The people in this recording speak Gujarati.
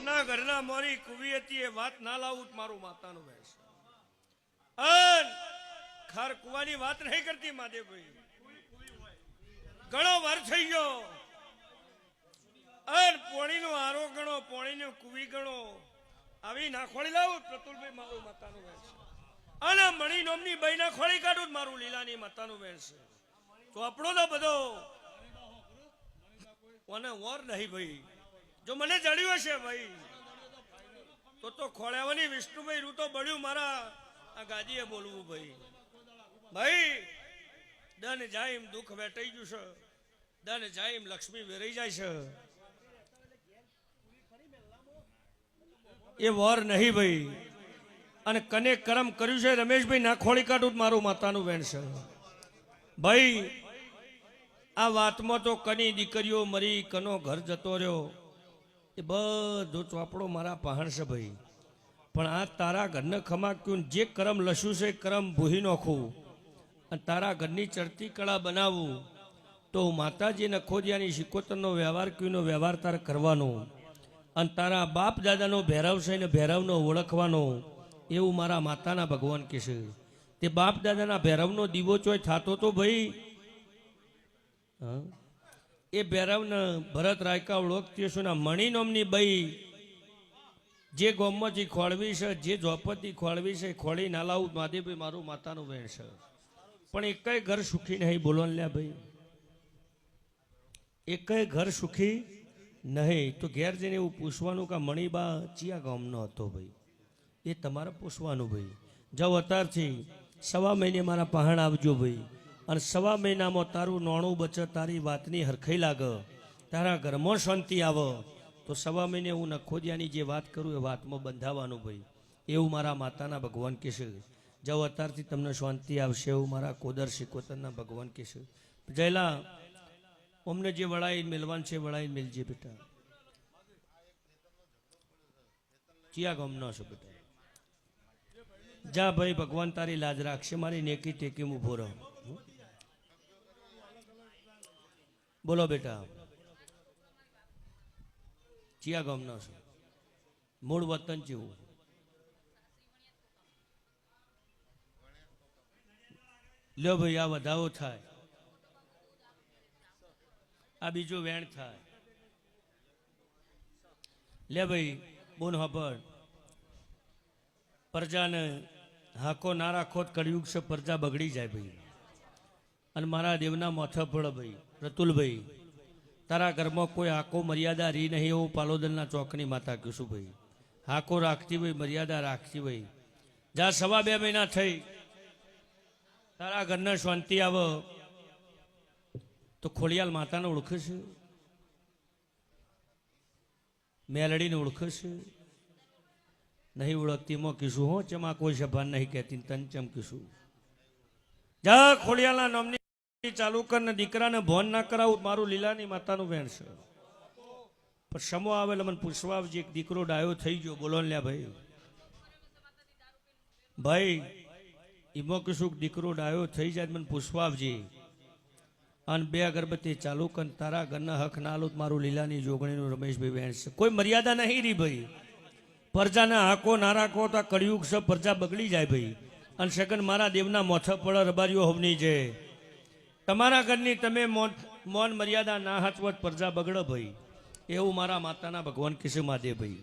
કના ઘરના મોરી કુવી હતી એ વાત ના લાવું મારું માતાનું વહેશ અન ખાર કુવાની વાત નહીં કરતી મહાદેવભાઈ ઘણો વાર થઈ ગયો અન પોણીનો આરો ગણો પોણીનો કુવી ગણો આવી ના ખોળી લાવું પ્રતુલભાઈ મારું માતાનું વહેશ અને મણી નોમની બાઈ ના ખોળી કાઢું મારું લીલાની માતાનું વહેશ તો આપણો તો બધો કોને વર નહીં ભાઈ જો મને જડ્યું હશે ભાઈ તો ખોળ્યાવાની વિષ્ણુભાઈ રૂ તો બળ્યું મારા આ ગાદીએ બોલવું ભાઈ ભાઈ દન જાય એમ દુઃખ વેટાઈ ગયું છે દન જાય એમ લક્ષ્મી વેરાઈ જાય છે એ વર નહીં ભાઈ અને કને કરમ કર્યું છે રમેશભાઈ ના ખોળી કાઢું મારું માતાનું વેણ છે ભાઈ આ વાતમાં તો કની દીકરીઓ મરી કનો ઘર જતો રહ્યો એ બધો ચોપડો મારા પહાણ છે ભાઈ પણ આ તારા ઘરને ખમાક્યું જે કરમ લસ્યું છે કરમ ભૂહી નાખું અને તારા ઘરની ચડતી કળા બનાવવું તો માતાજી નખોદિયાની શિકોતરનો વ્યવહાર કયુંનો વ્યવહાર તારે કરવાનો અને તારા બાપ દાદાનો ભૈરવ છે ને ભૈરવનો ઓળખવાનો એવું મારા માતાના ભગવાન કહેશે તે બાપ દાદાના ભૈરવનો દીવો ચોય થતો તો ભાઈ એ ભૈરવને ભરત રાયકા ઓળખતી હશું ને મણી નોમની બઈ જે ગોમમાંથી ખોળવી છે જે ઝોપતી ખોળવી છે ખોળી ના લાવું મહાદેવભાઈ મારું માતાનું વેણ છે પણ એકય ઘર સુખી નહીં બોલો ને લ્યા ભાઈ એકય ઘર સુખી નહીં તો ઘેર જઈને એવું પૂછવાનું કે મણીબા ચિયા ગામનો હતો ભાઈ એ તમારે પૂછવાનું ભાઈ જાઓ અત્યારથી સવા મહિને મારા પહાણ આવજો ભાઈ અને સવા મહિનામાં તારું નોણું બચત તારી વાતની હરખાઈ લાગે તારા ઘરમાં શાંતિ આવે તો સવા મહિને હું નખોદિયાની જે વાત કરું એ વાતમાં બંધાવાનું ભાઈ એવું મારા માતાના ભગવાન કહેશે જાઓ અત્યારથી તમને શાંતિ આવશે એવું મારા કોદર શિકોતરના ભગવાન કહેશે જયલા અમને જે વળાઈ મેલવાન છે વળાઈ મેલજે બેટા ચિયા ગામનો છો બેટા જા ભાઈ ભગવાન તારી લાજ રાખશે મારી નેકી ટેકી ઊભો રહો બોલો બેટા ચિયા ગામનો છો મૂળ વતન જેવું લ્યો ભાઈ આ વધાવો થાય આ બીજું વેણ થાય લે ભાઈ બોન હબર પ્રજાને હાકો ના રાખો કળિયુગ છે પ્રજા બગડી જાય ભાઈ અને મારા દેવના મોથા પડે ભાઈ રતુલભાઈ તારા ઘરમાં કોઈ હાકો મર્યાદા રહી નહીં એવું પાલોદરના ચોકની માતા કહીશું ભાઈ હાકો રાખતી ભાઈ મર્યાદા રાખતી ભાઈ જા સવા 2 મહિના થઈ તારા ઘરને શાંતિ આવે તો ખોડિયાલ માતાને ઓળખે છે મેલડીને ઓળખે છે નહીં ઓળખતી માં કીશું હો ચમા કોઈ સભા નહીં કહેતી તન ચમ કીશું જા ખોડિયાલના નામની ચાલુ કર ને દીકરાને ભોન ના કરાવું મારું લીલાની માતાનું વેણ છે પણ સમો આવેલ મને પૂછવા આવજે એક દીકરો ડાયો થઈ ગયો બોલો ને લ્યા ભાઈ ભાઈ એમાં કીશું દીકરો ડાયો થઈ જાય મને પૂછવા આવજે અને 2 અગરબત્તી ચાલુ કર તારા ઘરના હક ના આલું મારું લીલાની જોગણીનું રમેશભાઈ વેણ છે કોઈ મર્યાદા નહીં રહી ભાઈ પ્રજાના હાકો ના રાખો તો કળિયુગ છે પ્રજા બગડી જાય ભાઈ અને સગન મારા દેવના મોથા પડ રબારીઓ હવની છે તમારા ઘરની તમે મૌન મર્યાદા ના હાચવત પ્રજા બગડે ભાઈ એવું મારા માતાના ભગવાન કહેશે મહાદેવ ભાઈ